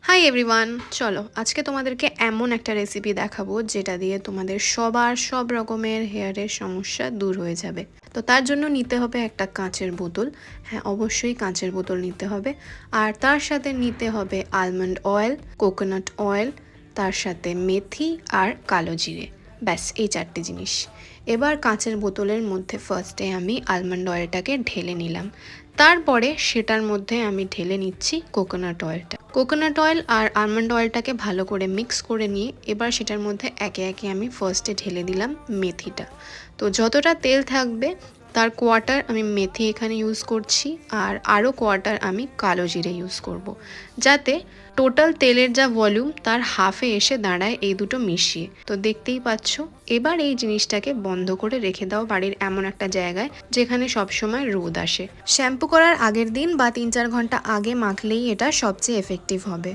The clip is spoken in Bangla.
হাই এভরিওয়ান, চলো আজকে তোমাদেরকে এমন একটা রেসিপি দেখাবো যেটা দিয়ে তোমাদের সব রকমের হেয়ারের সমস্যা দূর হয়ে যাবে। তো তার জন্য নিতে হবে একটা কাঁচের বোতল। হ্যাঁ, অবশ্যই কাঁচের বোতল নিতে হবে। আর তার সাথে নিতে হবে আলমন্ড অয়েল, কোকোনাট অয়েল, তার সাথে মেথি আর কালো জিরে। ব্যাস, এই চারটে জিনিস। এবার কাঁচের বোতলের মধ্যে ফার্স্টে আমি আলমন্ড অয়েলটাকে ঢেলে নিলাম। তারপরে সেটার মধ্যে আমি ঢেলে নিচ্ছি কোকোনাট অয়েলটা। কোকোনাট অয়েল আর আলমন্ড অয়েলটাকে ভালো করে মিক্স করে নিয়ে এবার সেটার মধ্যে একে একে আমি ফার্স্টে ঢেলে দিলাম মেথিটা। তো যতটা তেল থাকবে তার কোয়ার্টার আমি মেথি এখানে ইউজ করছি, আর আরও কোয়ার্টার আমি কালো জিরে ইউজ করব, যাতে টোটাল তেলের যা ভলিউম তার হাফে এসে দাঁড়ায় এই দুটো মিশিয়ে। তো দেখতেই পাচ্ছ। এবার এই জিনিসটাকে বন্ধ করে রেখে দাও বাড়ির এমন একটা জায়গায় যেখানে সবসময় রোদ আসে। শ্যাম্পু করার আগের দিন বা 3-4 ঘন্টা আগে মাখলেই এটা সবচেয়ে এফেক্টিভ হবে।